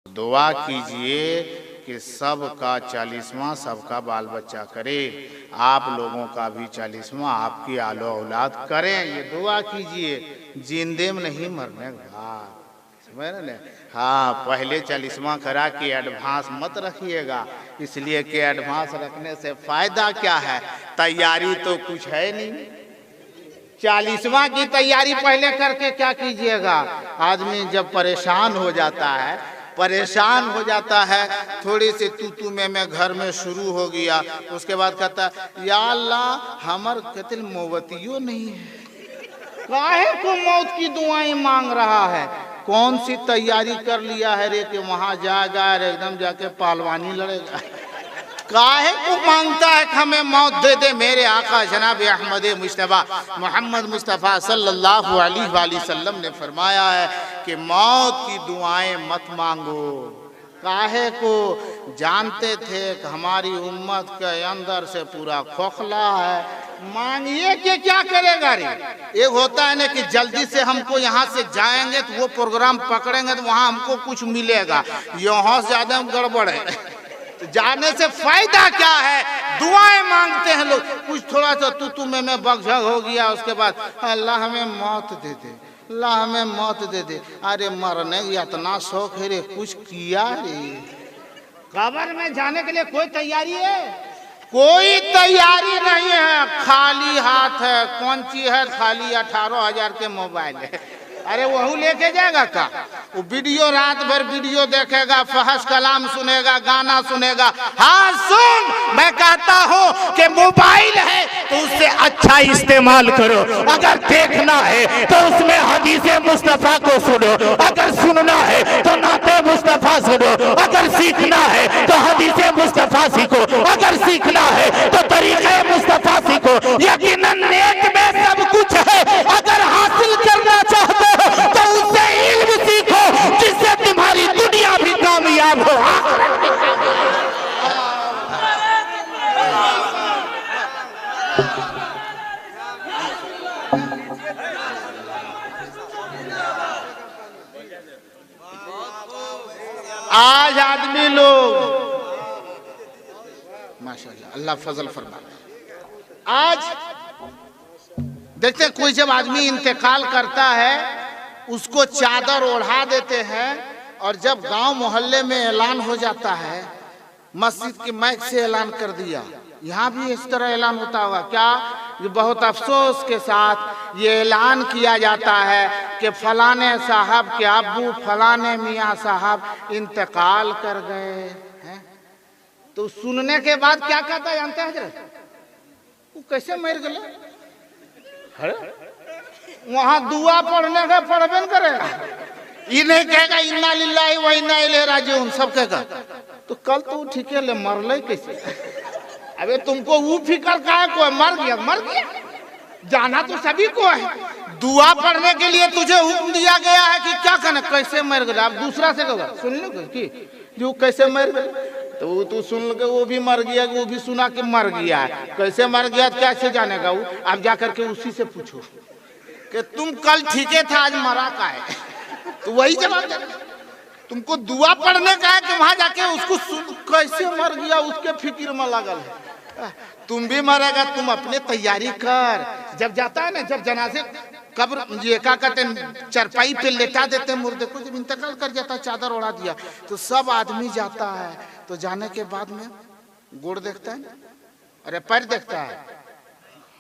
दुआ कीजिए कि सबका 40वां सबका बाल बच्चा करे, आप लोगों का भी 40वां आपकी आलो औलाद करें, ये दुआ कीजिए। जिंदे में नहीं मरने बाद, समझ रहे ना? हाँ, पहले 40वां करा के एडवांस मत रखिएगा, इसलिए कि एडवांस रखने से फायदा क्या है, तैयारी तो कुछ है नहीं। 40वां की तैयारी पहले करके क्या कीजिएगा। आदमी जब परेशान हो जाता है, थोड़ी सी तू में घर में शुरू हो गया, उसके बाद कहता है या अल्लाह हमर कतिल मोवतियो नहीं है, काहे को मौत की दुआएं मांग रहा है। कौन सी तैयारी कर लिया है रे कि वहां जाएगा एकदम जाके पहलवानी लड़ेगा। काहे को मांगता है कि हमें मौत दे दे। मेरे आका जनाब अहमद मुस्तफ़ा मोहम्मद मुस्तफ़ा सल्लल्लाहु अलैहि वसल्लम ने फरमाया है कि मौत की दुआएं मत मांगो। काहे को, जानते थे कि हमारी उम्मत के अंदर से पूरा खोखला है, मांगिए कि क्या करेगा रे। एक होता है ना कि जल्दी से हमको यहाँ से जाएंगे तो वो प्रोग्राम पकड़ेंगे तो वहाँ हमको कुछ मिलेगा, यहाँ से ज्यादा गड़बड़ है। तो जाने से फायदा क्या है, दुआएं मांगते हैं लोग। कुछ थोड़ा सा तू में बगझग हो गया, उसके बाद अल्लाह हमें मौत दे दे, अल्लाह हमें मौत दे दे। अरे मरने की इतना शौक है रे, कुछ किया रे। कब्र में जाने के लिए कोई तैयारी है? कोई तैयारी नहीं है, खाली हाथ है। कौन सी है? खाली 18,000 के मोबाइल है। अरे वही लेके जाएगा का? वो वीडियो रात भर वीडियो देखेगा, फहश कलाम सुनेगा, गाना सुनेगा। हाँ सुन, मैं कहता हूँ कि मोबाइल है तो उससे अच्छा इस्तेमाल करो। अगर देखना है तो उसमें हदीसे मुस्तफा को सुनो, अगर सुनना है तो नाते मुस्तफा सुनो, अगर सीखना है तो हदीसे मुस्तफा सीखो, अगर सीखना है तो तरीके मुस्तफा सीखो। यकीनन नेक में सब कुछ है, अगर हासिल करना चाहते तो उससे इल्म सीखो जिससे तुम्हारी दुनिया भी कामयाब हो। आज आदमी लोग माशाअल्लाह अल्लाह फजल फरमा। आज देखते हैं कोई जब आदमी इंतकाल करता है उसको चादर ओढ़ा देते हैं, और जब गांव मोहल्ले में ऐलान हो जाता है, मस्जिद की माइक से ऐलान कर दिया, यहाँ भी इस तरह ऐलान होता होगा क्या? बहुत अफसोस के साथ ये ऐलान किया जाता है कि फलाने साहब के अब्बू फलाने मियाँ साहब इंतकाल कर गए हैं। तो सुनने के बाद क्या कहता है जानते हैं हजरत? वो कैसे मर गए? वहां दुआ पढ़ने का पढ़बे करेगा, ये नहीं कहेगा इन्ना लिल्लाहि व इन्ना इलैहि राजिऊन, सब कहेगा तो कल तो ठीक है ले मरले कैसे? अबे तुमको वो फिक्र का है, कोई मर गया मर गया, जाना तो सभी को है। दुआ पढ़ने के लिए तुझे हुक्म दिया गया है कि क्या करना, कैसे मर गया। आप दूसरा से कहोगे सुन लो कि जो कैसे मर गए, तो तू सुन के वो भी मर गया, वो भी सुना कि मर गया है, कैसे मर गया कैसे जानेगा वो? आप जाकर के उसी से पूछो कि तुम कल ठीके था आज मरा का है, तो वही जवाब देना। तुमको दुआ पढ़ने का है कि वहां जाके उसको कैसे मर गया उसके फिक्र में लगल है। तुम भी मरेगा, तुम अपने तैयारी कर। जब जाता है ना, जब जनाजे कब्र ये क्या कहते हैं चरपाई पे लेटा देते हैं मुर्दे को, जब इंतकाल कर जाता है चादर ओढ़ा दिया तो सब आदमी जाता है, तो जाने के बाद में गोड़ देखता है, अरे पैर देखता है,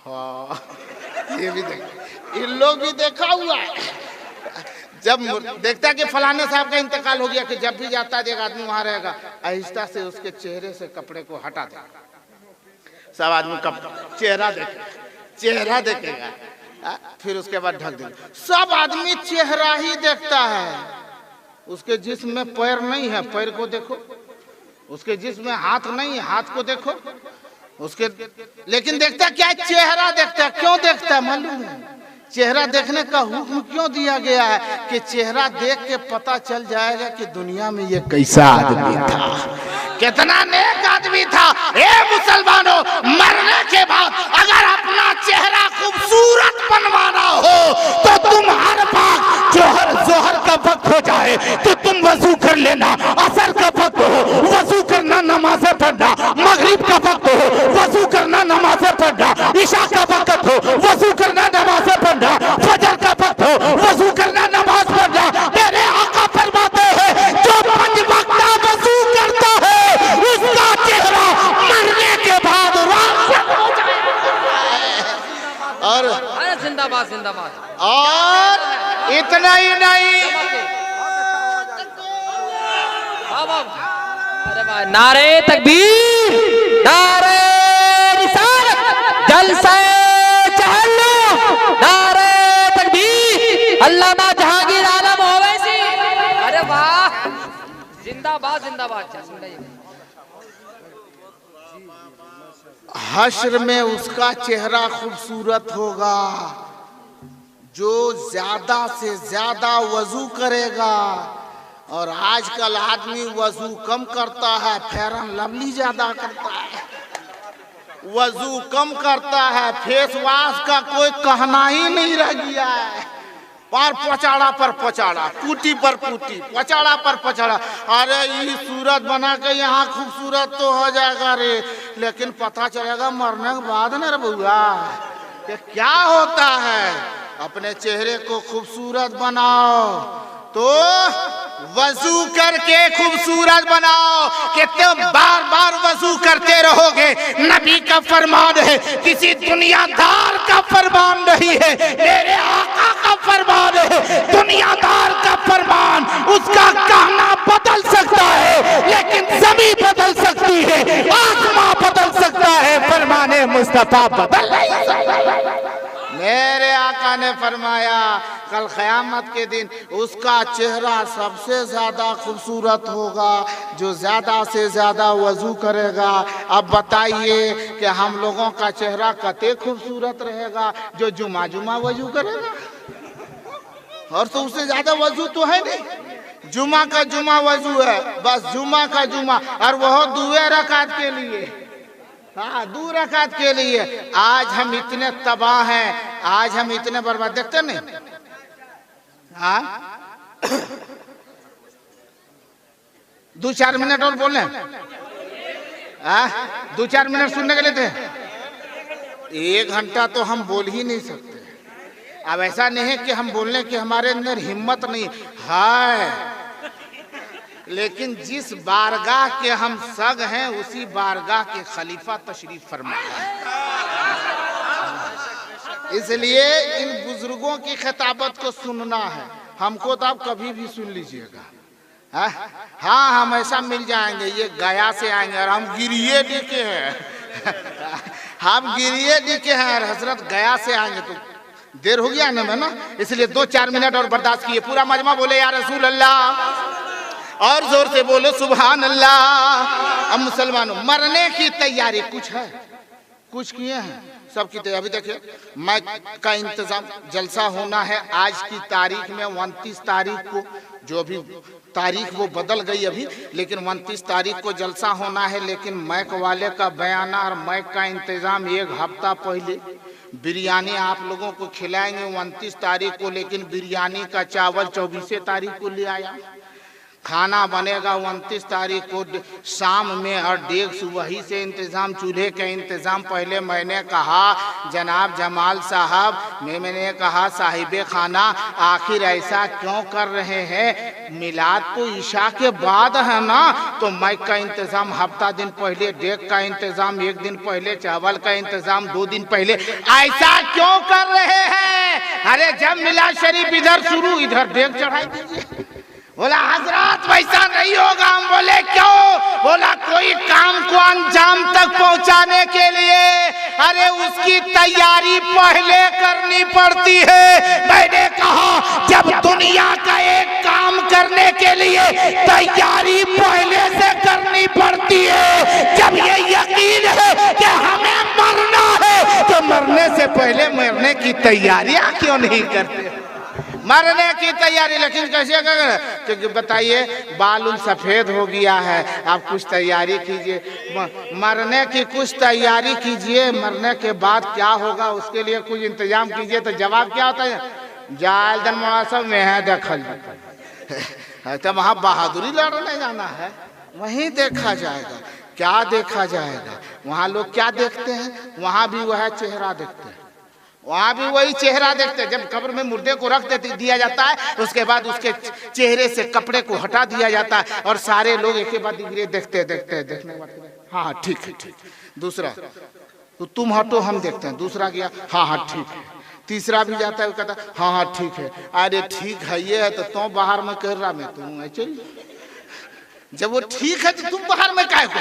हाँ ये भी देख, इन लोग भी देखा हुआ है। जब देखता है कि फलाने साहब का इंतकाल हो गया, कि जब भी जाता है एक आदमी वहां रहेगा, आहिस्ता से उसके चेहरे से कपड़े को हटा देगा, सब आदमी चेहरा देखेगा, फिर उसके बाद ढक देगा। सब आदमी चेहरा ही देखता है, उसके जिस्म में पैर नहीं है, पैर को देखो, उसके जिस्म में हाथ नहीं है, हाथ को देखो उसके, लेकिन देखता क्या? चेहरा देखता है। क्यों देखता है मालूम है? चेहरा देखने का हुक्म क्यों दिया गया है कि चेहरा देख के पता चल जाएगा कि दुनिया में ये कैसा आदमी था, कितना नेक आदमी था। ए मुसलमानों, मरने के बाद अगर अपना चेहरा खूबसूरत बनवाना हो तो तुम हर बार जोहर का वक्त हो जाए तो तुम वजू कर लेना, और इतना ही नहीं, अरे वाह, नारे तकबीर, नारे रिसालत, जलसे चहल्लू, नारे तकबीर, अल्लामा जहांगीर आलम ओवैसी। अरे वाह, जिंदाबाद जिंदाबाद। हश्र में उसका चेहरा खूबसूरत होगा जो ज्यादा से ज्यादा वजू करेगा। और आजकल आदमी वजू कम करता है, फेरन लवली ज्यादा करता है। वजू कम करता है, फेस वॉश का कोई कहना ही नहीं रह गया है। पर पचाड़ा पर पचाड़ा, पुटी पर पुटी, पचाड़ा पर पचाड़ा। अरे ये सूरत बना के यहाँ खूबसूरत तो हो जाएगा रे, लेकिन पता चलेगा मरने के बाद न रे बउआ कि क्या होता है। अपने चेहरे को खूबसूरत बनाओ तो वजू करके खूबसूरत बनाओ। कि तुम बार बार वजू करते रहोगे, नबी का फरमान है, किसी दुनियादार का फरमान नहीं है, मेरे आका का फरमान है। दुनियादार का फरमान, उसका कहना बदल सकता है, लेकिन ज़मीन बदल सकती है, आसमां बदल सकता है, फरमाने मुस्तफा बदल नहीं सकता। मेरे आका ने फरमाया कल क़यामत के दिन उसका चेहरा सबसे ज्यादा खूबसूरत होगा जो ज्यादा से ज्यादा वजू करेगा। अब बताइए कि हम लोगों का चेहरा कते खूबसूरत रहेगा जो जुमा जुमा वजू करेगा। और तो उससे ज्यादा वजू तो है नहीं, जुमा का जुमा वजू है, बस जुमा का जुमा, और वह दुए रकात के लिए, हाँ 2 रकात के लिए। आज हम इतने तबाह हैं, आज हम इतने बर्बाद, देखते नहीं हाँ 2-4 मिनट और बोले, हाँ 2-4 मिनट सुनने के लिए थे, 1 घंटा तो हम बोल ही नहीं सकते। अब ऐसा नहीं है कि हम बोलने की हमारे अंदर हिम्मत नहीं है, लेकिन जिस बारगाह के हम सग हैं उसी बारगाह के खलीफा तशरीफ फरमा है। इसलिए इन बुजुर्गों की खिताबत को सुनना है हमको, तो आप कभी भी सुन लीजिएगा। हाँ हम ऐसा मिल जाएंगे, ये गया से आएंगे और हम गिरिए लिखे हैं हम गिरिए लिखे हैं और हजरत गया से आएंगे, तो देर हो गया ना, इसलिए 2-4 मिनट और बर्दाश्त किए। पूरा मजमा बोले या रसूल अल्लाह, और जोर से बोलो सुभान अल्लाह। अब मुसलमानों, मरने की तैयारी कुछ है, कुछ किए हैं, सब की तैयारी। अभी देखिए माइक का इंतजाम, जलसा होना है आज की तारीख में 29 तारीख को, जो भी तारीख वो बदल गई अभी, लेकिन 29 तारीख को जलसा होना है। लेकिन माइक वाले का बयाना और माइक का इंतजाम 1 हफ्ता पहले। बिरयानी आप लोगों को खिलाएंगे 29 तारीख को, लेकिन बिरयानी का चावल 24 तारीख को ले आया। खाना बनेगा 29 तारीख को शाम में, और डेग वही से इंतज़ाम, चूल्हे का इंतज़ाम। पहले मैंने कहा जनाब जमाल साहब, मैंने कहा साहिबे खाना, आखिर ऐसा क्यों कर रहे हैं, मिलाद तो ईशा के बाद है ना, तो माइक का इंतज़ाम हफ्ता दिन पहले, डेग का इंतज़ाम 1 दिन पहले, चावल का इंतज़ाम 2 दिन पहले, ऐसा क्यों कर रहे हैं। अरे जब मिलाद शरीफ इधर शुरू, इधर डेग चढ़ाई दीजिए। बोला हजरत वैसा नहीं होगा। हम बोले क्यों? बोला कोई काम को अंजाम तक पहुंचाने के लिए अरे उसकी तैयारी पहले करनी पड़ती है। मैंने कहा जब दुनिया का एक काम करने के लिए तैयारी पहले से करनी पड़ती है, जब ये यकीन है कि हमें मरना है, तो मरने से पहले मरने की तैयारियां क्यों नहीं करते? मरने की तैयारी लेकिन कैसे करें? क्योंकि बताइए बाल सफेद हो गया है, आप कुछ तैयारी कीजिए, मरने की कुछ तैयारी कीजिए, मरने के बाद क्या होगा उसके लिए कुछ इंतजाम कीजिए। तो जवाब क्या होता है? जालदन मौसम में है दखल तो वहाँ बहादुरी लड़ने जाना है, वहीं देखा जाएगा। क्या देखा जाएगा? वहाँ लोग क्या देखते हैं? वहाँ भी वह चेहरा देखते हैं, वहाँ भी वही चेहरा देखते हैं। जब कब्र में मुर्दे को रख दिया जाता है, उसके बाद उसके चेहरे से कपड़े को हटा दिया जाता है और सारे लोग एक के बाद देखते देखने के बाद हाँ ठीक है, ठीक। दूसरा तो तुम हटो हम देखते हैं। दूसरा गया, हाँ ठीक है। तीसरा भी जाता है, वो कहता हाँ हाँ ठीक है। अरे ठीक है ये है तो बाहर में कह रहा मैं तुम चल, जब वो ठीक है तो तुम बाहर में काहे को?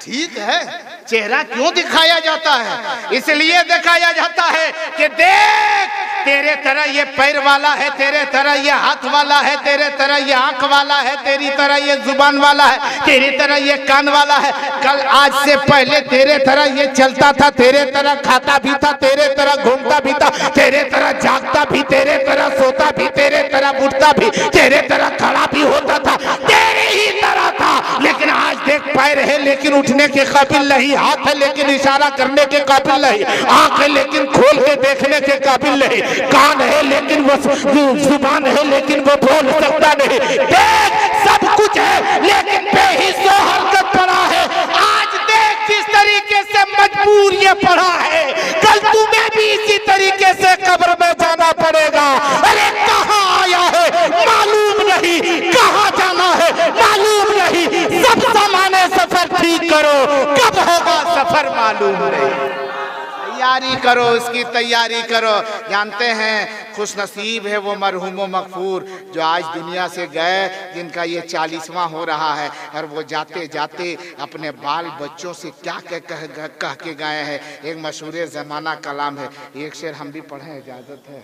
ठीक है, चेहरा क्यों दिखाया जाता है? इसलिए दिखाया जाता है कि देख तेरे तरह ये पैर वाला है, तेरे तरह ये हाथ वाला है, तेरे तरह ये आंख वाला है, तेरी तरह ये जुबान वाला है, तेरी तरह ये कान वाला है। कल आज से पहले तेरे तरह ये चलता था, तेरे तरह खाता भी था, तेरे तरह घूमता भी था, तेरे तरह जागता भी, तेरे तरह सोता भी, तेरे तरह उठता भी, तेरे तरह खड़ा भी होता था, तेरे ही तरह था। लेकिन आज देख पैर है लेकिन उठने के काबिल नहीं, हाथ है लेकिन इशारा करने के काबिल नहीं, आंख है लेकिन खोल के देखने के काबिल नहीं, कान है लेकिन वो जुबान है लेकिन वो बोल सकता नहीं। देख सब कुछ है लेकिन बेहिस्सा हरकत पड़ा है। आज देख किस तरीके से मजबूर ये पड़ा है, कल तुम्हें भी इसी तरीके से कब्र में जाना पड़ेगा। अरे कहाँ आया है मालूम नहीं, कहाँ जाना है मालूम नहीं, सब सामान्य सफर ठीक करो, कब होगा सफर मालूम नहीं। तैयारी करो, इसकी तैयारी करो। जानते हैं खुश नसीब है वो मरहूम मगफूर जो आज दुनिया से गए, जिनका ये 40वां हो रहा है, और वो जाते जाते अपने बाल बच्चों से क्या कह के गए हैं। एक मशहूर ज़माना कलाम है, एक शेर हम भी पढ़ें, इजाज़त है?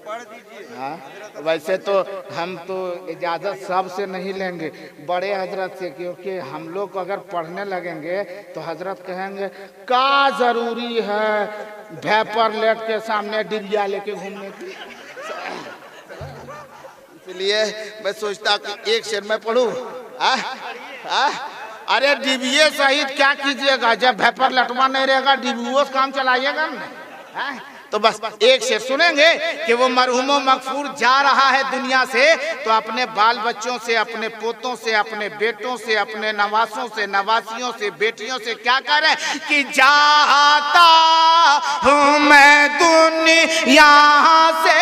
पढ़ दीजिए। हाँ, वैसे तो हम तो इजाज़त सब से नहीं लेंगे, बड़े हजरत से, क्योंकि हम लोग को अगर पढ़ने लगेंगे तो हजरत कहेंगे का जरूरी है भेपर लेट के सामने डिबिया लेके घूमने की। इसलिए मैं सोचता कि एक शेर में पढ़ूं। अरे डिबिये सहित क्या कीजिएगा, जब भेपर लटवा नहीं रहेगा डिबियों से काम चलाइएगा ना। तो बस एक शेर सुनेंगे कि वो मरहूम मगफूर जा रहा है दुनिया से, तो अपने बाल बच्चों से, अपने पोतों से, अपने बेटों से, अपने नवासों से, नवासियों से, बेटियों से क्या करे कि जाता हूँ मैं दुनिया से,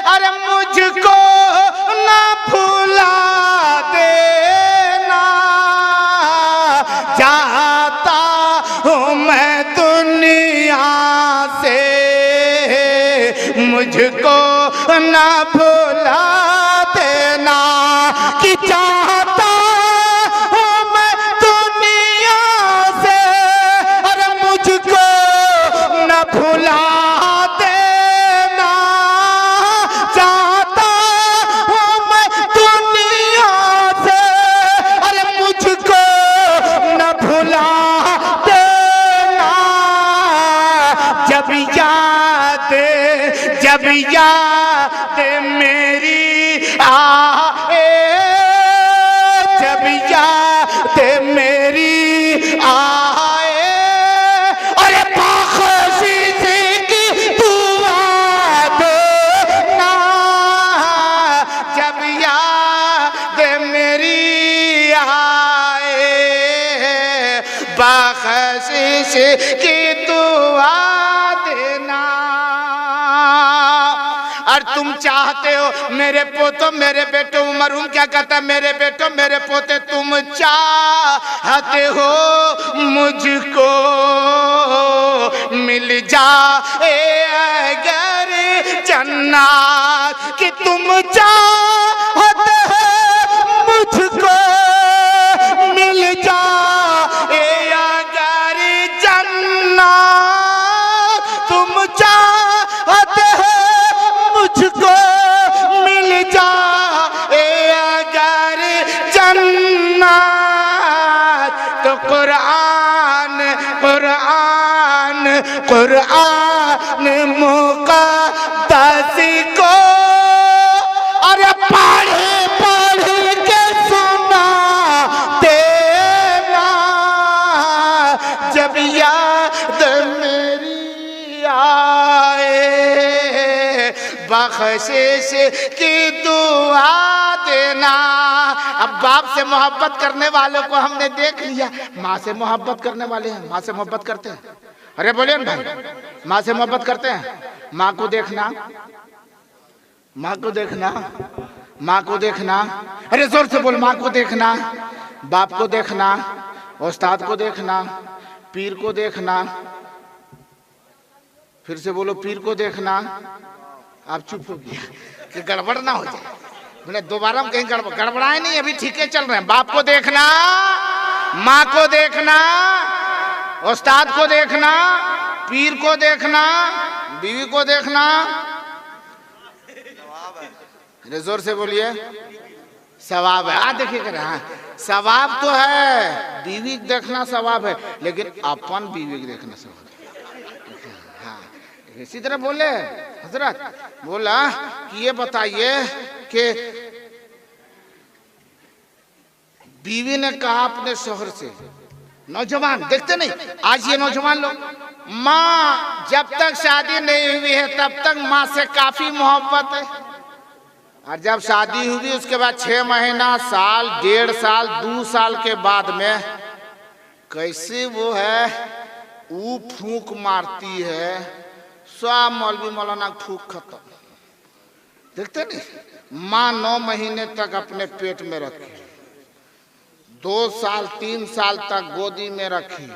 अरे मुझको ना भुला देना, जाता हूँ मैं दुनिया से, मुझको ना भुला देना, कि चाहता हूँ मैं दुनिया से, अरे मुझको ना भुला देना, चाहता हूँ मैं दुनिया से, अरे मुझको ना भुला देना। जब याद मेरी आए, जब याद मेरी आए, अरे बख्शिश की दुआ देना, जब याद मेरी आए, बख्शिश की दुआ देना। और तुम चाहते हो मेरे पोतों मेरे बेटों, मरहूम क्या कहता है, मेरे बेटों मेरे पोते, तुम चाहते हो मुझको मिल जाए अगर जन्नत, कि तुम चाहते हो मुझको मिल जाए अगर जन्नत, तुम चाहते हो मुझको मिल जाए अगर जन्नत, तो कुरान कुरान कुरान मुक़द्दस को अरे पढ़ पढ़ के सुना देना, जब याद मेरी आए, बख्शिश की दुआ देना। अब बाप से मोहब्बत करने वालों को हमने देख लिया, माँ से मोहब्बत करने वाले हैं, माँ से मोहब्बत करते हैं। अरे बोलिए भाई, माँ से मोहब्बत करते हैं? माँ को देखना, माँ को देखना, माँ को देखना, अरे जोर से बोल, माँ को देखना, बाप को देखना, उस्ताद को देखना, पीर को देखना, फिर से बोलो पीर को देखना। आप चुप हो गया कि गड़बड़ ना हो जाए। बोले दोबारा हम कहीं गड़बड़ाए नहीं, अभी ठीक है चल रहे हैं। बाप को देखना, माँ को देखना, उस्ताद को देखना, पीर को देखना, बीवी को देखना। जोर से बोलिए सवाब है। देखिए कर हाँ सवाब तो है, बीवी देखना सवाब है, लेकिन अपन बीवी को देखना सवाब है। हाँ इसी तरह बोले हजरत बोला कि ये बताइए कि बीवी ने कहा अपने शोहर से, नौजवान देखते नहीं आज ये नौजवान लोग, माँ जब तक शादी नहीं हुई है तब तक माँ से काफी मोहब्बत है, और जब शादी हुई उसके बाद 6 महीना, साल, 1.5 साल, 2 साल के बाद में कैसे वो है वो फूंक मारती है, सब मौलवी मौलाना फूंक खत्म। देखते नहीं माँ 9 महीने तक अपने पेट में रखी, 2 साल 3 साल तक गोदी में रखी,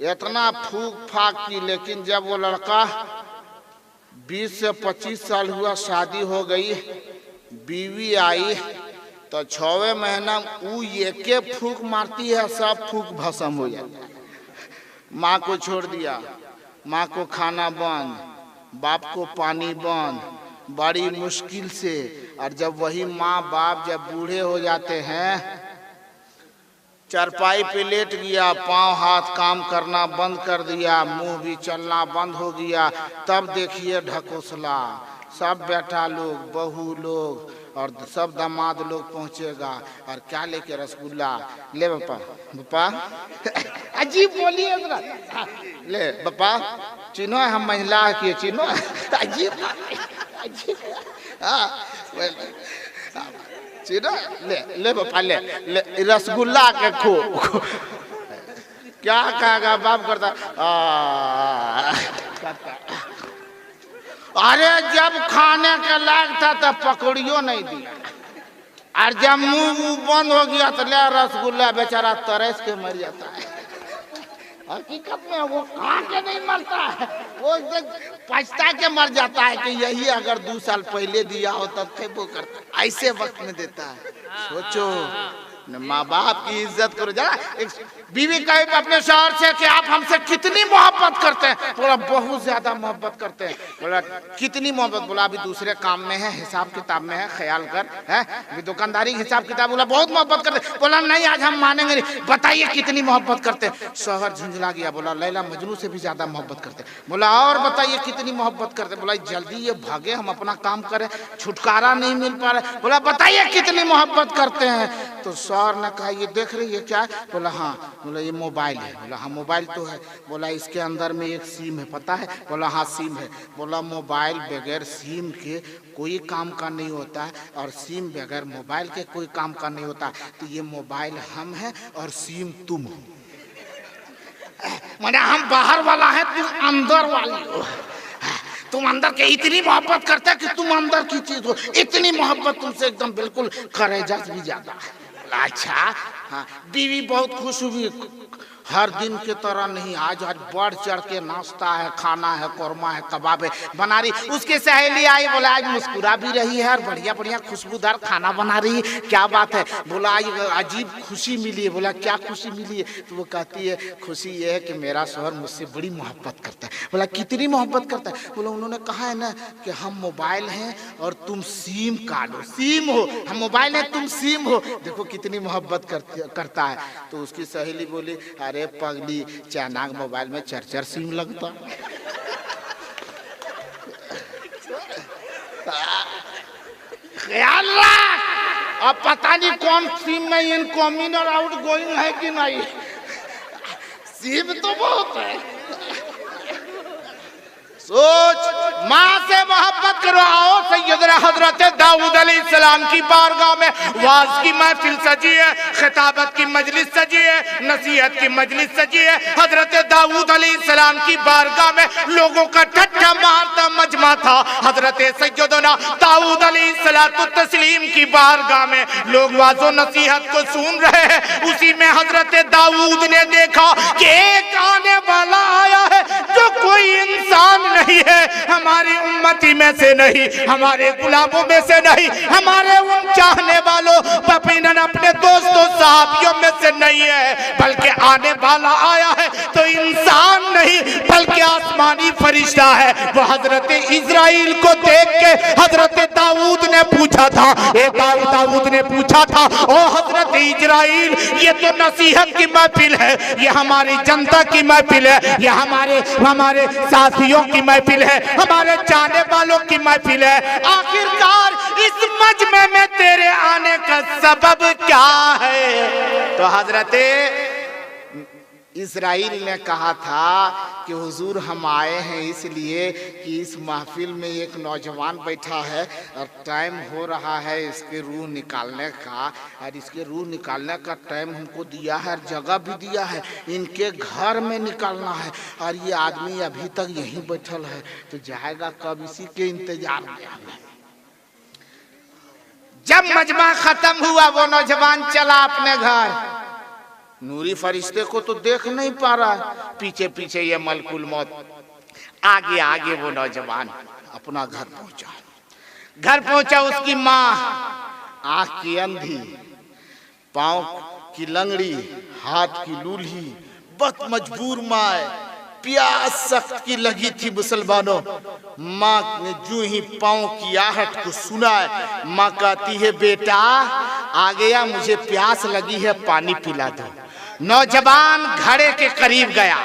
इतना फूक फाक की, लेकिन जब वो लड़का 20 से 25 साल हुआ, शादी हो गई, बीवी आई तो 6वें महीना वो एक फूक मारती है, सब फूक भस्म हो जाता है। माँ को छोड़ दिया, माँ को खाना बंद, बाप को पानी बंद, बड़ी मुश्किल से। और जब वही माँ बाप जब बूढ़े हो जाते हैं, चारपाई पे लेट गया, पांव हाथ काम करना बंद कर दिया, मुंह भी चलना बंद हो गया, तब देखिए ढकोसला, सब बेटा लोग, बहू लोग और सब दामाद लोग पहुंचेगा, और क्या लेके रसगुल्ला ले पापा अजीब बोलिए ले पापा, चिन्हो हम महिला की चिन्हो, अजीब चिन्हो ले पापा ले रसगुल्ला के खो क्या कहेगा बाप करता अरे जब खाने के लायक था तब पकड़ियो नहीं दिया, और जब मुंह बंद हो गया तो ले रसगुल्ला, बेचारा तरस के मर जाता है। हकीकत में वो खा के नहीं मरता है, वो पछता के मर जाता है कि यही अगर 2 साल पहले दिया हो तब थे वो करता, ऐसे वक्त में देता है। सोचो माँ बाप की इज्जत करो जरा। एक बीवी कहे अपने शौहर से कि आप हमसे कितनी मोहब्बत करते हैं, बोला बहुत ज्यादा मोहब्बत करते हैं। बोला कितनी मोहब्बत, बोला अभी दूसरे काम में है, हिसाब किताब में है, ख्याल कर है, अभी दुकानदारी हिसाब किताब। बोला बहुत मोहब्बत करते। बोला नहीं आज हम मानेंगे नहीं, बताइए कितनी मोहब्बत करते हैं। शौहर झुंझला गया, बोला लैला मजनू से भी ज्यादा मोहब्बत करते। बोला और बताइए कितनी मोहब्बत करते। बोला जल्दी ये भागे, हम अपना काम करें, छुटकारा नहीं मिल पा रहा। बोला बताइए कितनी मोहब्बत करते हैं। तो शौहर ने कहा ये देख रही है क्या? बोला हाँ। बोला ये मोबाइल है। बोला हाँ मोबाइल तो है। बोला इसके अंदर में एक सिम है, पता है? बोला हाँ सिम है। बोला मोबाइल बगैर सिम के कोई काम का नहीं होता है, और सिम बगैर मोबाइल के कोई काम का नहीं होता। तो ये मोबाइल हम है और सिम तुम हो, माने हम बाहर वाला है, तुम अंदर वाली हो। तुम अंदर के इतनी मोहब्बत करते कि तुम अंदर की चीज हो, इतनी मोहब्बत तुमसे एकदम बिल्कुल करेजस भी ज्यादा। अच्छा हाँ, बीवी बहुत खुश हुई, हर दिन के तरह नहीं, आज बढ़ चढ़ के नाश्ता है, खाना है, कोरमा है, कबाब है बना रही। उसकी सहेली आई, बोला आज मुस्कुरा भी रही है और बढ़िया बढ़िया खुशबूदार खाना बना रही है, क्या बात है? बोला आज अजीब खुशी मिली है। बोला क्या खुशी मिली है? तो वो कहती है खुशी ये है कि मेरा शौहर मुझसे बड़ी मोहब्बत करता है। बोला कितनी मोहब्बत करता है? बोला उन्होंने कहा है ना कि हम मोबाइल हैं और तुम सिम कार्ड हो, सिम हो, हम मोबाइल है तुम सिम हो, देखो कितनी मोहब्बत करता है। तो उसकी सहेली बोली अरे पगली चाइना मोबाइल में 4 सिम लगता। ख्याल रख, अब पता नहीं कौन सिम में इनकमिंग और आउट गोइंग है कि नहीं, सिम तो बहुत है। सोच, माँ से मोहब्बत करो। आओ सैयदना हजरत दाऊद अलैहिस्सलाम की बारगाह में वाज की महफिल सजी है, खिताबत की मजलिस सजी है, नसीहत की मजलिस सजी है। हजरत दाऊद अलैहिस्सलाम की बारगाह में लोगों का ठट्ठा मारता मजमा था। हजरत सैयदना दाऊद अलैहिस्सलाम की बारगाह में लोग वाजो नसीहत को सुन रहे हैं। उसी में हजरत दाऊद ने देखा कि एक आने वाला आया है जो कोई इंसान नहीं है हमारी उम्मती में से नहीं, हमारे गुलामों में से नहीं, हमारे उन चाहने वालों यकीनन अपने दोस्तों साहबियों में से नहीं है, बल्कि आने वाला आया है तो इंसान नहीं बल्कि आसमानी फरिश्ता है। वो हजरत इस्राइल को देख के हजरत दाऊद ने पूछा था, दाऊद ने पूछा था, ओ हजरत इस्राइल, ये तो नसीहत की महफिल है, ये हमारी जनता की महफिल है, ये हमारे साथियों की महफिल है, हमारे चाहने वालों की महफिल है, आखिरकार इस मजमे में तेरे आने का सबब क्या है? तो हजरत इस्राइल ने कहा था कि हुजूर हम आए हैं इसलिए कि इस महफिल में एक नौजवान बैठा है और टाइम हो रहा है इसके रूह निकालने का, और इसके रूह निकालने का टाइम हमको दिया है, जगह भी दिया है, इनके घर में निकालना है, और ये आदमी अभी तक यहीं बैठल है, तो जाएगा कब, इसी के इंतजार में है। जब मजमा खत्म हुआ वो नौजवान चला अपने घर, नूरी फरिश्ते को तो देख नहीं पा रहा है, पीछे पीछे ये मलकुल मौत, आगे आगे वो नौजवान अपना घर पहुंचा। घर पहुंचा, उसकी माँ आंख की अंधी, पांव की लंगड़ी, हाथ की लूली, बहुत मजबूर माँ है, प्यास सख्त की लगी थी मुसलमानों। माँ ने जो ही पांव की आहट को सुना है, माँ कहती है बेटा आ गया, मुझे प्यास लगी है, पानी पिला दो। नौजवान घड़े के करीब गया,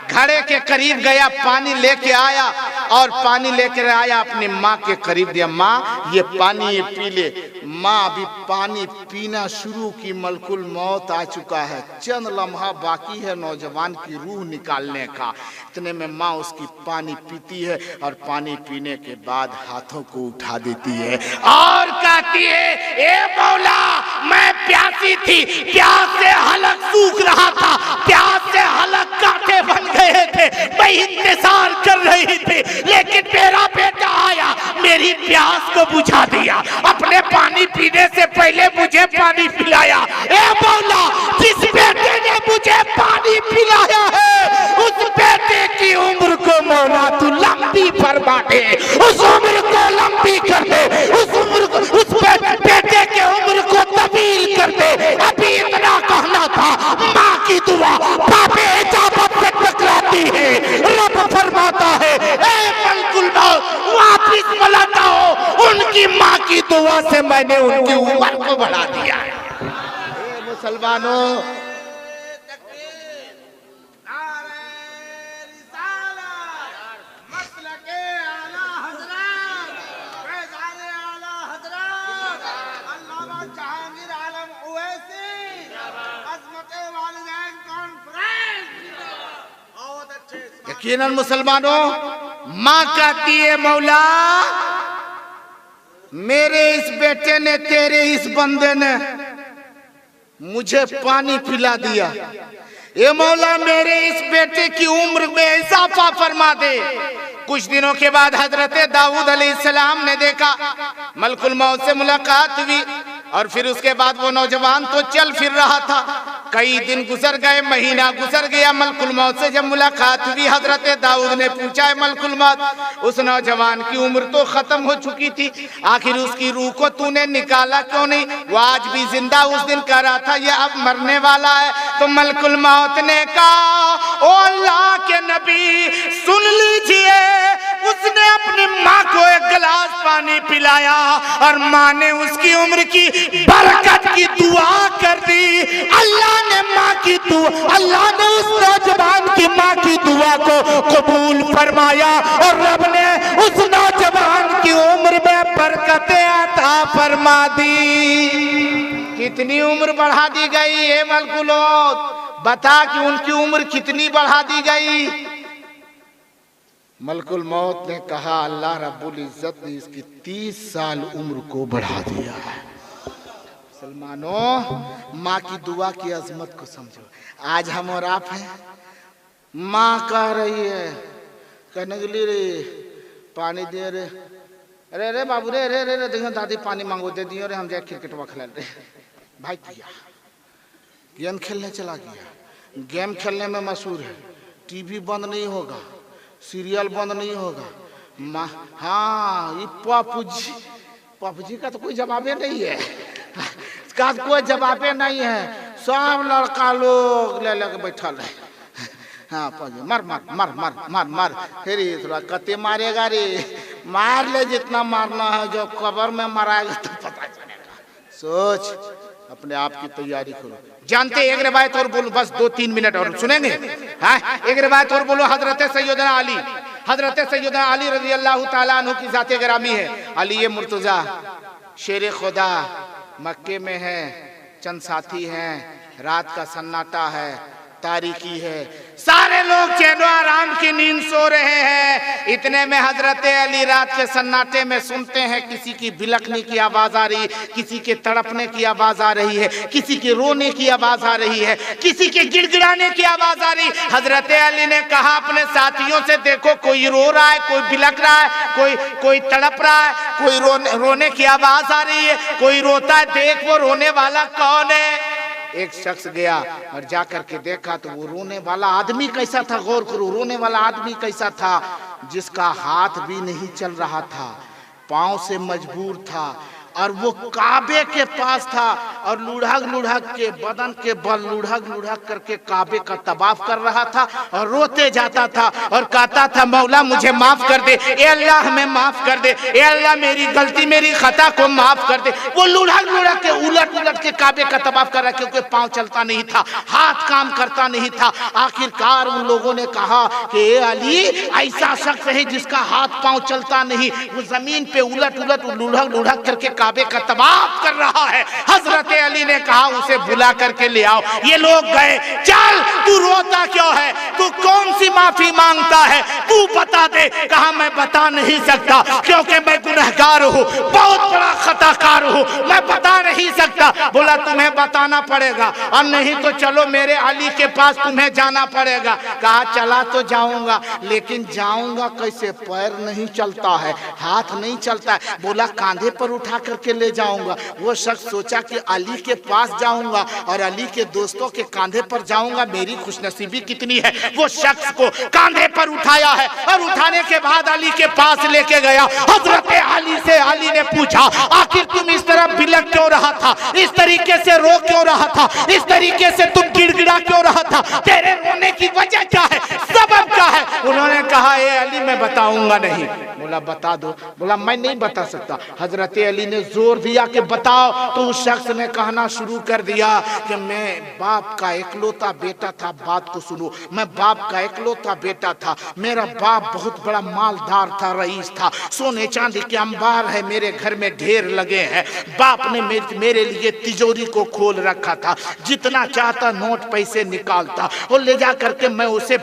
घड़े के करीब गया, पानी लेके आया और पानी लेकर आया अपनी माँ के करीब दिया, माँ ये पानी ये पी ले। माँ अभी पानी पीना शुरू की, मलकुल मौत आ चुका है, चंद लम्हा बाकी है नौजवान की रूह निकालने का। इतने में माँ उसकी पानी पीती है और पानी पीने के बाद हाथों को उठा देती है और कहती है, ए मौला मैं प्यासी थी, प्यास से हलक सूख रहा था, प्यास से हलक कांटे बन गए थे, मैं इंतजार कर रही थी, लेकिन मेरा बेटा आया, मेरी प्यास को बुझा दिया, अपने पानी पीने से पहले मुझे पानी पिलाया। ए मौला, जिस बेटे ने मुझे पानी पिलाया है उस बेटे की उम्र को मौला तू लंबी फरमा दे, उस उम्र को लंबी कर दे, उस उम्र को, उस बेटे के उम्र को तवील कर दे। अभी इतना कहना था, माँ की दुआ बापे इजाजत से टकराती है, रब फरमाता है ए मलकुल मौत वापिस बुलाता हो, उनकी माँ की दुआ से मैंने उनकी उम्र को बढ़ा दिया। मुसलमानों, यकीनन मुसलमानों, माँ कहती है मौला मेरे इस बेटे ने, तेरे इस बंदे ने मुझे पानी पिला दिया, ये मौला मेरे इस बेटे की उम्र में इजाफा फरमा दे। कुछ दिनों के बाद हजरत दाऊद अलैहिस्सलाम ने देखा, मलकुल मौत से मुलाकात हुई, और फिर उसके बाद वो नौजवान तो चल फिर रहा था। कई दिन गुजर गए, महीना गुजर गया, मलकुल मौत से जब मुलाकात हुई हजरत दाऊद ने पूछा, मलकुल मौत उस नौजवान की उम्र तो खत्म हो चुकी थी, आखिर उसकी रूह को तूने निकाला क्यों नहीं? वो आज भी जिंदा उस दिन कह रहा था ये अब मरने वाला है। तो मलकुल मौत ने कहा, ओ अल्लाह के नबी सुन लीजिए, उसने अपनी माँ को एक गिलास पानी पिलाया और माँ ने उसकी उम्र की बरकत की दुआ कर दी। अल्लाह ने माँ की दुआ, अल्लाह ने उस नौजवान की माँ की दुआ को कबूल फरमाया और रब ने उस नौजवान की उम्र में बरकतें अता फरमा दी। कितनी उम्र बढ़ा दी गई है मलकुल मौत? बता कि उनकी उम्र कितनी बढ़ा दी गई? मलकुल मौत ने कहा, अल्लाह रब्बुल इज्जत ने इसकी 30 साल उम्र को बढ़ा दिया है। मुसलमानों, माँ की दुआ की अजमत को समझो। आज हम और आप हैं, माँ कह रही है, कहने के लिए रे पानी दे रे, अरे रे बाबू रे रे रे देखो दादी पानी मांगो, दे दियो रे, हम जाए क्रिकेट खेल रहे। भाई किया गेम खेलने चला गया, गेम खेलने में मशहूर है, टीवी बंद नहीं होगा, सीरियल बंद नहीं होगा। हाँ, ये पबजी का तो कोई जवाबे नहीं है, इसका कोई जवाबे नहीं है। सब लड़का लोग ले लेके बैठल है। हाँ पबजी मर मर मर मर मर मर, फिर थोड़ा कते मारेगा रे, मार ले जितना मारना है, जो कब्र में मराएगा तो पता चलेगा। सोच, अपने आप की तैयारी करो। जानते एक रिवायत और बोलूं, बस 2-3 मिनट और सुनेंगे। हाँ, एक रिवायत और बोलो। हजरत सैयदना अली रजी अल्लाह ताला अन्हु की जाते गिरामी है। अली मुर्तजा शेर खुदा, मक्के में है, चंद साथी हैं, रात का सन्नाटा है, तारीकी है, सारे लोग चैनो आराम की नींद सो रहे हैं। इतने में हजरत अली रात के सन्नाटे में सुनते हैं किसी की बिलखने की आवाज आ रही, किसी के तड़पने की आवाज आ रही है, किसी के रोने की आवाज आ रही है, किसी के गिड़गिड़ाने की आवाज आ रही। हजरत अली ने कहा अपने साथियों से, देखो कोई रो रहा है, कोई बिलख रहा है, कोई तड़प रहा है, कोई रोने की आवाज आ रही है, कोई रोता है, देख वो रोने वाला कौन है। एक शख्स गया और जाकर के देखा तो वो रोने वाला आदमी कैसा था, गौर करो, रोने वाला आदमी कैसा था, जिसका हाथ भी नहीं चल रहा था, पांव से मजबूर था, और वो काबे के पास था और लुढ़क के बदन के बल लुढ़क करके काबे का तवाफ कर रहा था और रोते जाता था और कहता था, मौला मुझे माफ कर दे, ए अल्लाह हमें माफ कर दे, ए अल्लाह मेरी गलती मेरी खता को माफ कर दे। वो लुढ़क के उलट के काबे का तवाफ कर रहा, क्योंकि पांव चलता नहीं था, हाथ काम करता नहीं था। आखिरकार उन लोगों ने कहा कि ए अली, ऐसा शख्स है जिसका हाथ पांव चलता नहीं, वो जमीन पे उलट लुढ़क करके काबे का तवाफ कर रहा है। हजरत अली ने कहा उसे बुला करके ले आओ। ये लोग गए, चल तू रोता क्यों है, तू कौन सी माफी मांगता है, तू बता दे। कहा मैं बता नहीं सकता, क्योंकि मैं गुनहगार हूँ, बहुत बड़ा खताकार हूँ, मैं बता नहीं सकता। बोला तुम्हें बताना पड़ेगा, और नहीं तो चलो मेरे अली के पास तुम्हें जाना पड़ेगा। कहा चला तो जाऊंगा, लेकिन जाऊंगा कैसे, पैर नहीं चलता है, हाथ नहीं चलता है। बोला कांधे पर उठा करके ले जाऊंगा। वो शख्स सोचा कि अली के पास जाऊंगा और अली के दोस्तों के कांधे पर जाऊंगा, मेरी खुशनसीबी कितनी है। वो शख्स को कांधे पर उठाया है और उठाने के बाद अली के पास लेके गया। हजरत अली से अली ने पूछा, आखिर तुम इस तरह बिलख क्यों रहा था, इस तरीके से रो क्यों रहा था, इस तरीके से तुम गिड़गिड़ा क्यों रहा था, तेरे रोने की वजह क्या है, सबब क्या है। उन्होंने कहा, ए अली मैं बताऊंगा नहीं। बोला बता दो। बोला मैं नहीं बता सकता। हजरत अली ने जोर दिया कि बताओ, तो उस शख्स ने कहना शुरू कर दिया कि मैं बाप का इकलौता बेटा था। बात को सुनो, मैं बाप का इकलौता बेटा था, मेरा बाप बहुत बड़ा मालदार था, रईस था, सोने चांदी के अंबार है मेरे घर में ढेर लगे हैं। बाप ने मेरे लिए तिजोरी को खोल रखा था, जितना चाहता नोट पैसे निकालता और ले जा करके मैं उसे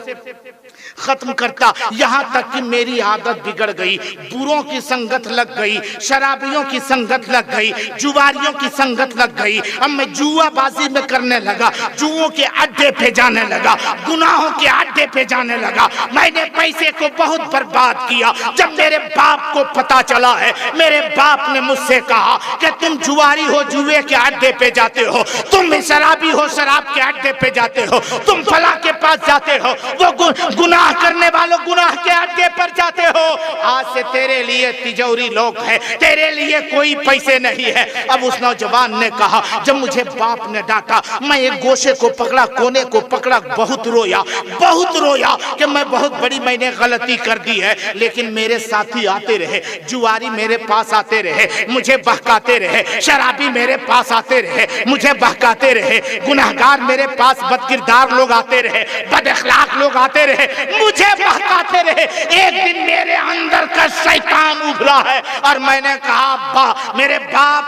खत्म करता। यहाँ तक कि मेरी आदत बिगड़ गई, बुरों की संगत लग गई, शराबियों की संगत लग गई, जुआरियों की संगत लग गई। अब मैं जुआबाजी में करने लगा, जुओं के अड्डे पे जाने लगा, गुनाहों के अड्डे पे जाने लगा। मैंने पैसे को बहुत बर्बाद किया। जब मेरे बाप को पता चला है, मेरे बाप ने मुझसे कहा कि तुम जुआरी हो, जुए के अड्डे पे जाते हो, तुम शराबी हो, शराब के अड्डे पे जाते हो, तुम फला के पास जाते हो, वो गुनाह करने वालों गुनाह के अड्डे पर जाते हो। आज से तेरे लिए तिजोरी लोग हैं, तेरे लिए कोई पैसे नहीं है। अब उस नौजवान ने कहा, जब मुझे बाप ने डांटा, मैं एक गोशे को पकड़ा, कोने को पकड़ा, बहुत रोया कि मैं बहुत बड़ी मैंने गलती कर दी है। लेकिन मेरे साथी आते रहे, जुआरी मेरे पास आते रहे, मुझे बहकाते रहे, शराबी मेरे पास आते रहे, मुझे बहकाते रहे, गुनहगार मेरे पास बदकिरदार लोग आते रहे, बदअखलाक लोग आते रहे, मुझे बहकाते रहे। एक दिन मेरे अंदर का शैतान उभरा है और मैंने कहा, मेरे बाप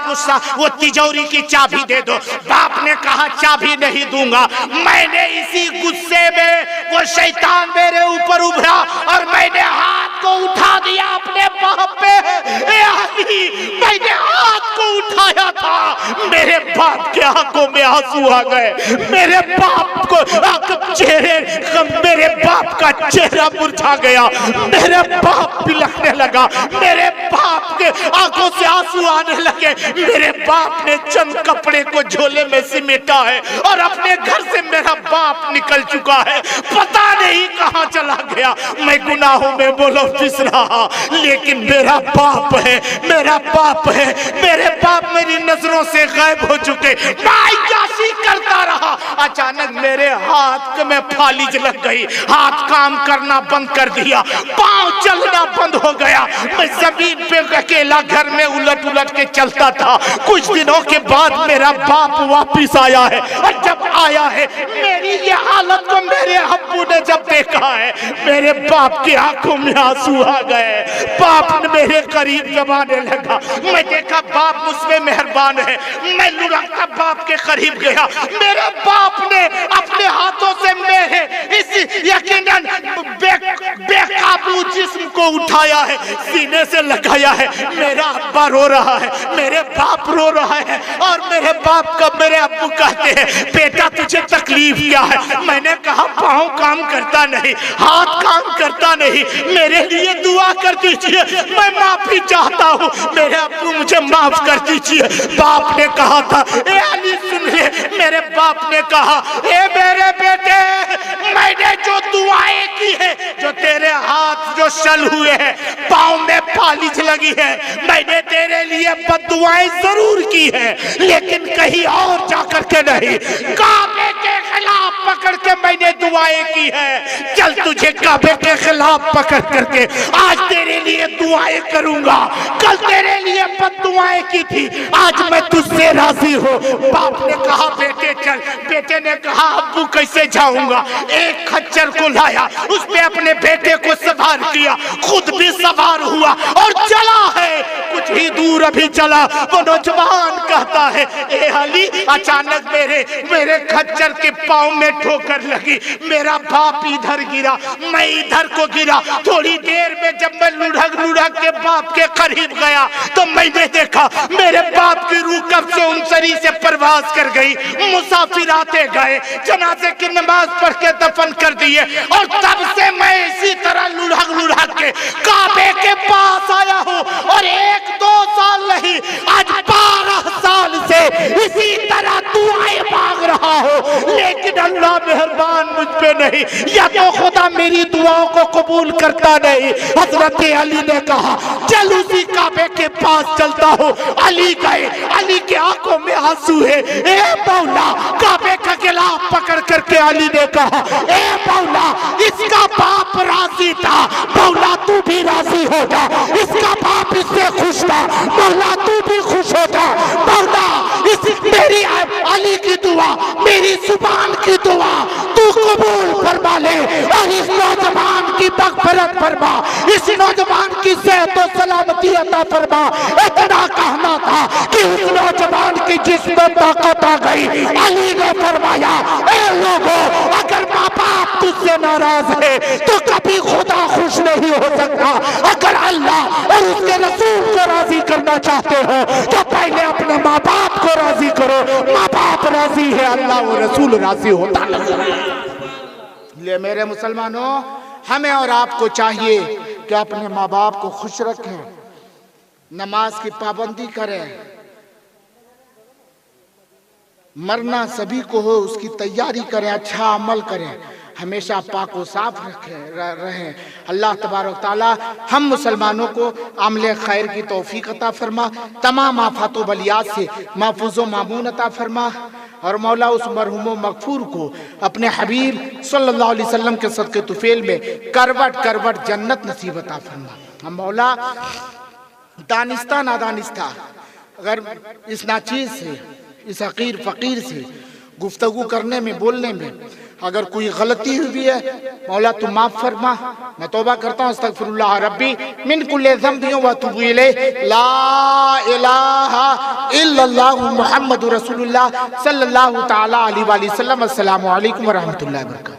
वो तिजोरी की चाबी दे दो। बाप ने कहा चाबी नहीं दूंगा। मैंने इसी गुस्से में, वो शैतान मेरे ऊपर उभरा और मैंने हाथ को उठा दिया अपने बाप पे। मैंने हाथ को उठा आया था, मेरे बाप के आंखों में आंसू आ गए, मेरे बाप को मेरे बाप का चेहरा मुरझा गया, मेरे बाप बिलखने लगा, मेरे बाप के आंखों से आंसू आने लगे। मेरे बाप ने चंद कपड़े को झोले में समेटा है और अपने घर से मेरा बाप निकल चुका है, पता नहीं कहां चला गया। मैं गुनाहों में बोलो फिस रहा, लेकिन मेरा बाप है, मेरा बाप है, मेरे बाप मेरी नजरों से गायब हो चुके। मैं यासी करता रहा, अचानक मेरे हाथ में फालिज लग गई, हाथ काम करना बंद कर दिया, पांव चलना बंद हो गया। मैं जमीन पे अकेला घर में उलट उलट के चलता था। कुछ दिनों के बाद मेरा बाप वापिस आया है, और जब आया है मेरी ये हालत को मेरे अब्बू ने जब देखा है, मेरे बाप की आंखों में आंसू आ गए। बाप ने मेरे करीब जब आने लगा, मैं देखा बाप मुझमें मेहरबान है, मैं लुढ़कता बाप के करीब गया। मेरे बाप ने अपने हाथों से मेरे इस यकीनन बेकाबू जिस्म को उठाया है, सीने से लगाया है। मेरा अब्बा रो रहा है, मेरे बाप रो रहा है, और मेरे बाप का मेरे अब्बू कहते हैं, बेटा तुझे तकलीफ क्या है? मैंने कहा पाँव काम करता नहीं, हाथ काम करता नहीं, मेरे लिए दुआ कर दीजिए, मैं माफी चाहता हूँ, मेरे अब्बू मुझे माफ कर दीजिए। बाप ने कहा था, ए अली सुन ले, मेरे बाप ने कहा, ए मेरे बेटे, मैंने जो दुआएं की है, जो तेरे हाथ जो शल हुए हैं, पाँव में फालिज लगी है, मैंने तेरे लिए बद्दुआएं जरूर की है, लेकिन कहीं और जाकर के नहीं, काबे के खिलाफ पकड़ के मैंने दुआएं की है। चल तुझे काबे के खिलाफ पकड़ करके आज तेरे लिए दुआएं करूंगा, कल तेरे लिए बद्दुआएं की थी, आज मैं तुझसे राजी हूँ। बाप ने कहा बेटे चल, बेटे ने कहा अब्बू कैसे जाऊंगा? एक खच्चर को लाया, उसने अपने बेटे को सवार किया, खुद भी सवार हुआ और चला है। कुछ ही दूर अभी चला, वो नौजवान कहता है, ए अली, अचानक मेरे खच्चर के पाँव में ठोकर लगी, मेरा बाप इधर गिरा, मैं इधर को गिरा। थोड़ी देर में जब मैं लुढ़क के बाप के करीब गया तो मैंने देखा मेरे बाप की रूह कब से उनसरी से परवास कर गई। मुसाफिर आते गए, जनाजे की नमाज पढ़ के दफन कर दिए, और तब से मैं इसी तरह लुढ़क के काबे के पास आया हूँ, और 1-2 साल नहीं, आज 12 साल से इसी तरह दुआएं मांग रहा हूँ, लेकिन अल्लाह मेहरबान मुझ पे नहीं, या तो खुदा मेरी दुआओं को कबूल करता नहीं। हजरत अली ने कहा चल उसी काबे के पास चलता हूँ। अली गए, अली के आंखों में आंसू है। ए मौला, काबे का गिलाफ पकड़ करके अली ने कहा, ए मौला, इसका बाप राजी था, मौला तू भी राजी हो जा, इसका बाप इससे खुश था, मौला तू भी खुश हो जा, मौला इस मेरी अली की दुआ, मेरी जुबान की दुआ तू कबूल फरमा ले, और इस नौजवान की मग़फ़िरत फरमा, इस नौजवान की सेहत और सलामती अता फरमा। इतना कहना था कि उस नौजवान की जिस्म ताकत आ गई। अली ने फरमाया, ए लोगों, अगर माँ बाप तुझसे नाराज है तो कभी खुदा खुश नहीं हो सकता। अगर अल्लाह और उसके रसूल को राजी करना चाहते हो तो पहले अपने माँ बाप को राजी करो। माँ बाप राजी है, अल्लाह और रसूल राजी होता ले। मेरे मुसलमानों, हमें और आपको चाहिए कि अपने माँ बाप को खुश रखें, नमाज की पाबंदी करें, मरना सभी को हो उसकी तैयारी करें, अच्छा अमल करें, हमेशा पाक व साफ रहें। अल्लाह तबारक ताला हम मुसलमानों को अमले खैर की तौफीक अता फरमा, तमाम आफात व बलियात से महफूज व मामून अता फरमा, और मौला उस मरहूम मगफूर को अपने हबीब सल्लल्लाहु अलैहि वसल्लम के सदक़े तुफेल में करवट करवट जन्नत नसीब अता फरमा। हम मौला दानिस्ता नादानिस्ता अगर इस नाचीज़ से, इस हकीर फ़कीर से गुफ्तगू करने में, बोलने में अगर कोई गलती हुई है, मौला तू माफ़ फरमा। मैं तौबा करता हूँ, अस्तगफिरुल्लाह रब्बी मिन कुल्लि ज़ंबिन व अतूबु इलैहि, ला इलाहा इल्लल्लाह मुहम्मदुर रसूलुल्लाह सल्लल्लाहु तआला अलैहि वसल्लम। अस्सलामु अलैकुम व रहमतुल्लाहि व बरकातहू।